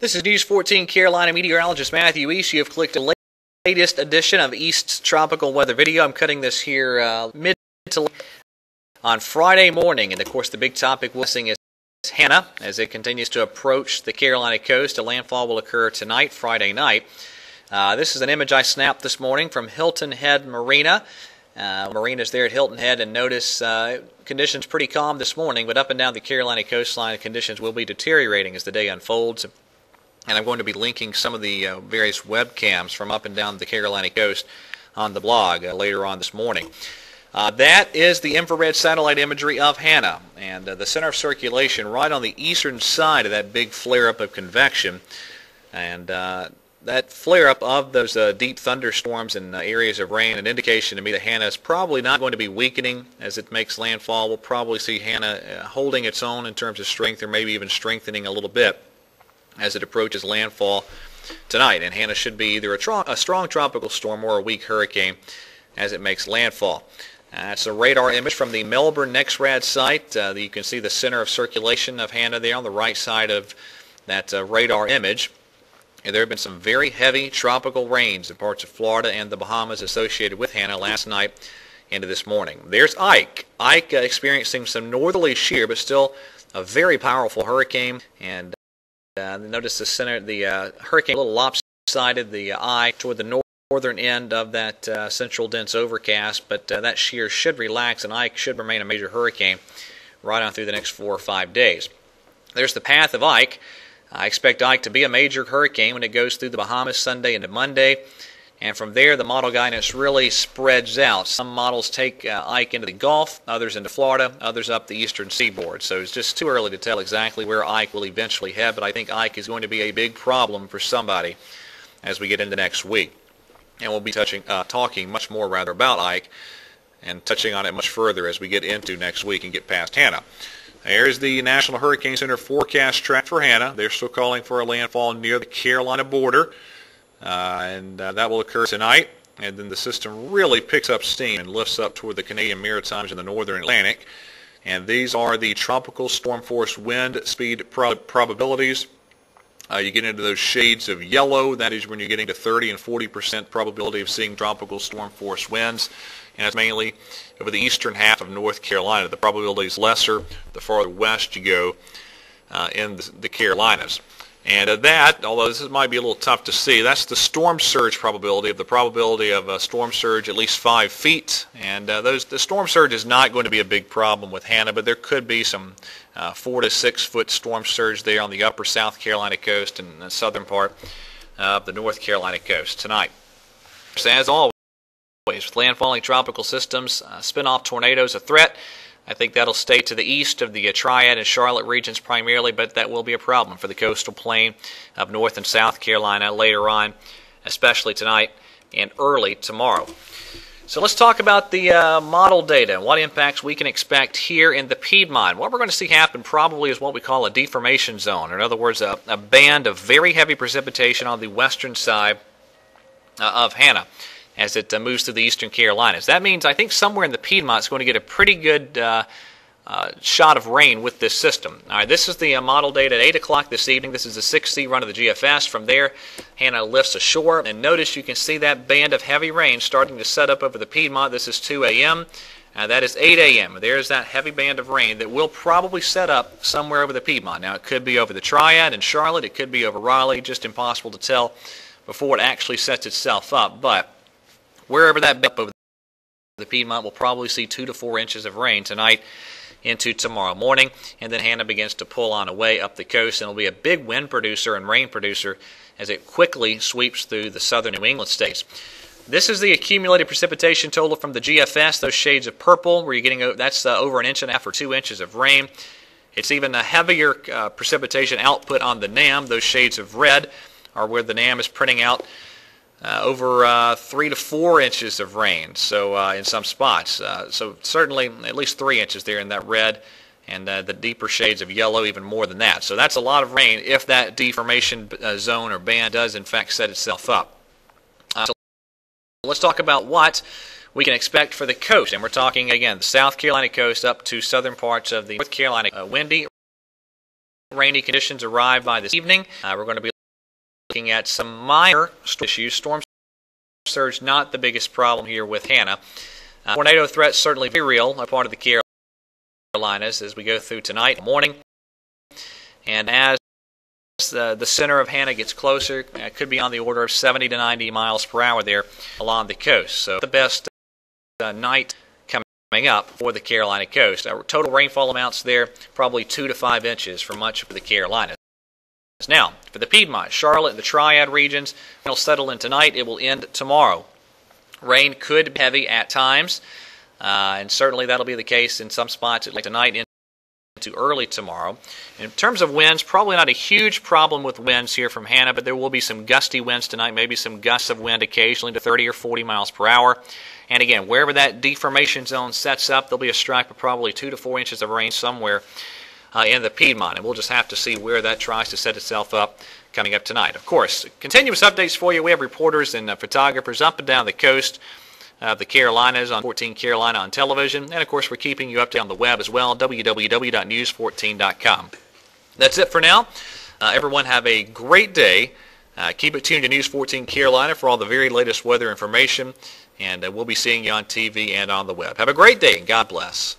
This is News 14 Carolina meteorologist Matthew East. You have clicked the latest edition of East's tropical weather video. I'm cutting this here mid to late on Friday morning, and of course the big topic we're seeing is Hanna as it continues to approach the Carolina coast. A landfall will occur tonight, Friday night. This is an image I snapped this morning from Hilton Head Marina. Marina's there at Hilton Head, and notice conditions pretty calm this morning, but up and down the Carolina coastline conditions will be deteriorating as the day unfolds. And I'm going to be linking some of the various webcams from up and down the Carolina coast on the blog later on this morning. That is the infrared satellite imagery of Hanna, and the center of circulation right on the eastern side of that big flare-up of convection. And that flare-up of those deep thunderstorms and areas of rain, an indication to me that Hanna is probably not going to be weakening as it makes landfall. We'll probably see Hanna holding its own in terms of strength, or maybe even strengthening a little bit as it approaches landfall tonight. And Hanna should be either a strong tropical storm or a weak hurricane as it makes landfall. It's a radar image from the Melbourne NexRad site. You can see the center of circulation of Hanna there on the right side of that radar image. And there have been some very heavy tropical rains in parts of Florida and the Bahamas associated with Hanna last night into this morning. There's Ike. Ike experiencing some northerly shear, but still a very powerful hurricane. And notice the center, the hurricane a little lopsided, the eye toward the northern end of that central dense overcast, but that shear should relax, and Ike should remain a major hurricane right on through the next 4 or 5 days. There's the path of Ike. I expect Ike to be a major hurricane when it goes through the Bahamas Sunday into Monday, and from there the model guidance really spreads out. Some models take Ike into the Gulf, others into Florida, others up the eastern seaboard. So it's just too early to tell exactly where Ike will eventually head, but I think Ike is going to be a big problem for somebody as we get into next week. And we'll be talking much more about Ike and touching on it much further as we get into next week and get past Hanna. There's the National Hurricane Center forecast track for Hanna. They're still calling for a landfall near the Carolina border. And that will occur tonight, and then the system really picks up steam and lifts up toward the Canadian Maritimes and the northern Atlantic. And these are the tropical storm force wind speed probabilities. You get into those shades of yellow. That is when you're getting to 30 and 40% probability of seeing tropical storm force winds, and it's mainly over the eastern half of North Carolina. The probability is lesser the farther west you go in the Carolinas. And that, although this might be a little tough to see, that's the storm surge probability, of the probability of a storm surge at least 5 feet. And the storm surge is not going to be a big problem with Hanna, but there could be some 4 to 6 foot storm surge there on the upper South Carolina coast and the southern part of the North Carolina coast tonight. So as always, with landfalling tropical systems, spin-off tornadoes a threat. I think that'll stay to the east of the Triad and Charlotte regions primarily, but that will be a problem for the coastal plain of North and South Carolina later on, especially tonight and early tomorrow. So let's talk about the model data and what impacts we can expect here in the Piedmont. What we're going to see happen probably is what we call a deformation zone, or in other words, a band of very heavy precipitation on the western side of Hanna as it moves through the eastern Carolinas. That means I think somewhere in the Piedmont is going to get a pretty good shot of rain with this system. All right, this is the model data at 8 o'clock this evening. This is the 6C run of the GFS. From there, Hanna lifts ashore, and notice you can see that band of heavy rain starting to set up over the Piedmont. This is 2 a.m. That is 8 a.m. There's that heavy band of rain that will probably set up somewhere over the Piedmont. Now, it could be over the Triad and Charlotte. It could be over Raleigh. Just impossible to tell before it actually sets itself up. But wherever that band over the Piedmont, will probably see 2 to 4 inches of rain tonight into tomorrow morning, and then Hanna begins to pull on away up the coast, and it'll be a big wind producer and rain producer as it quickly sweeps through the southern New England states. This is the accumulated precipitation total from the GFS, those shades of purple, where you're getting that's over 1.5 inches or 2 inches of rain. It's even a heavier precipitation output on the NAM. Those shades of red are where the NAM is printing out over 3 to 4 inches of rain, so in some spots. So certainly at least 3 inches there in that red, and the deeper shades of yellow even more than that. So that's a lot of rain if that deformation zone or band does in fact set itself up. So let's talk about what we can expect for the coast, and we're talking again the South Carolina coast up to southern parts of the North Carolina. Windy, rainy conditions arrive by this evening. We're going to be looking at some minor issues. Storm surge not the biggest problem here with Hanna. Tornado threat certainly very real, a part of the Carolinas as we go through tonight and morning. And as the center of Hanna gets closer, it could be on the order of 70 to 90 miles per hour there along the coast. So the best night coming up for the Carolina coast. Total rainfall amounts there, probably 2 to 5 inches for much of the Carolinas. Now, for the Piedmont, Charlotte, and the Triad regions, it'll settle in tonight. It will end tomorrow. Rain could be heavy at times, and certainly that'll be the case in some spots like tonight into early tomorrow. In terms of winds, probably not a huge problem with winds here from Hanna, but there will be some gusty winds tonight, maybe some gusts of wind occasionally to 30 or 40 miles per hour. And again, wherever that deformation zone sets up, there'll be a stripe of probably 2 to 4 inches of rain somewhere in the Piedmont, and we'll just have to see where that tries to set itself up coming up tonight. Of course, continuous updates for you. We have reporters and photographers up and down the coast of the Carolinas on 14 Carolina on television, and of course we're keeping you updated on the web as well, www.news14.com. That's it for now. Everyone have a great day. Keep it tuned to News 14 Carolina for all the very latest weather information, and we'll be seeing you on TV and on the web. Have a great day, and God bless.